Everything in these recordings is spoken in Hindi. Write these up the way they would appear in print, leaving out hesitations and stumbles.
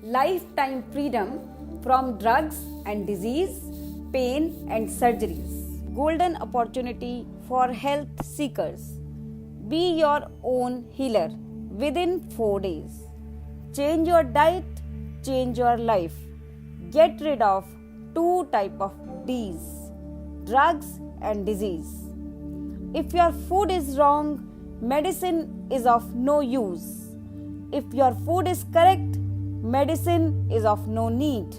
lifetime freedom from drugs and disease, pain and surgeries. Golden opportunity for health seekers. Be your own healer within 4 days. Change your diet, change your life. Get rid of 2 types of D's, drugs and disease. If your food is wrong, medicine is of no use. If your food is correct, medicine is of no need.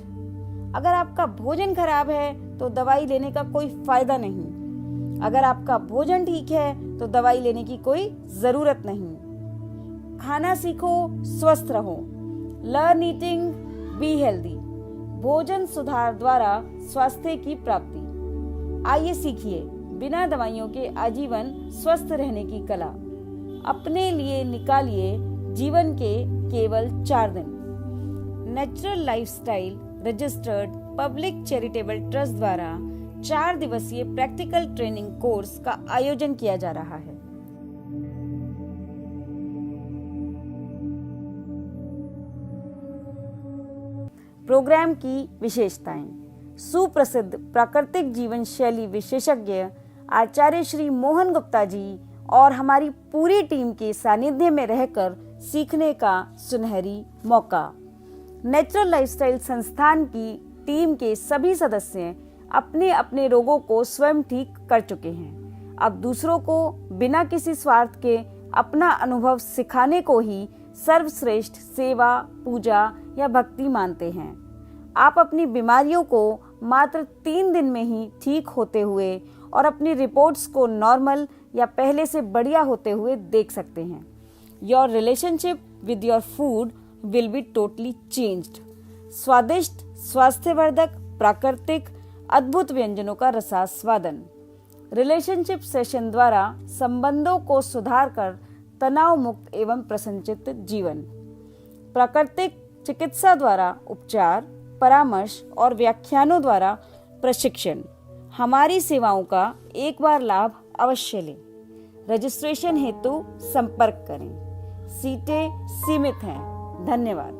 अगर आपका भोजन खराब है तो दवाई लेने का कोई फायदा नहीं। अगर आपका भोजन ठीक है तो दवाई लेने की कोई जरूरत नहीं। खाना सीखो, स्वस्थ रहो। Learn eating, be healthy. भोजन सुधार द्वारा स्वास्थ्य की प्राप्ति। आइए सीखिए बिना दवाइयों के आजीवन स्वस्थ रहने की कला। अपने लिए निकालिए जीवन के केवल 4 दिन। Natural lifestyle registered public charitable trust द्वारा 4 दिवसीय प्रैक्टिकल ट्रेनिंग कोर्स का आयोजन किया जा रहा है। प्रोग्राम की विशेषताएं। सुप्रसिद्ध प्राकृतिक जीवन शैली विशेषज्ञ आचार्य श्री मोहन गुप्ता जी और हमारी पूरी टीम के सानिध्य में रहकर सीखने का सुनहरी मौका। नेचुरल लाइफस्टाइल संस्थान की टीम के सभी सदस्य अपने अपने रोगों को स्वयं ठीक कर चुके हैं। अब दूसरों को बिना किसी स्वार्थ के अपना अनुभव सिखाने को ही सर्वश्रेष्ठ सेवा, पूजा या भक्ति मानते हैं। आप अपनी बीमारियों को मात्र 3 दिन में ही ठीक होते हुए और अपनी रिपोर्ट्स को नॉर्मल या पहले से बढ़िया होते हुए देख सकते हैं। Your relationship with your food will be totally changed. स्वादिष्ट, स्वास्थ्यवर्धक, प्राकृतिक, अद्भुत व्यंजनों का रसास्वादन। रिलेशनशिप सेशन द्वारा संबंधों को सुधार कर तनाव मुक्त एवं प्रसन्नचित्त जीवन। प्राकृतिक चिकित्सा द्वारा उपचार, परामर्श और व्याख्यानों द्वारा प्रशिक्षण। हमारी सेवाओं का एक बार लाभ अवश्य लें। रजिस्ट्रेशन हेतु संपर्क करें। सीटें सीमित हैं। धन्यवाद।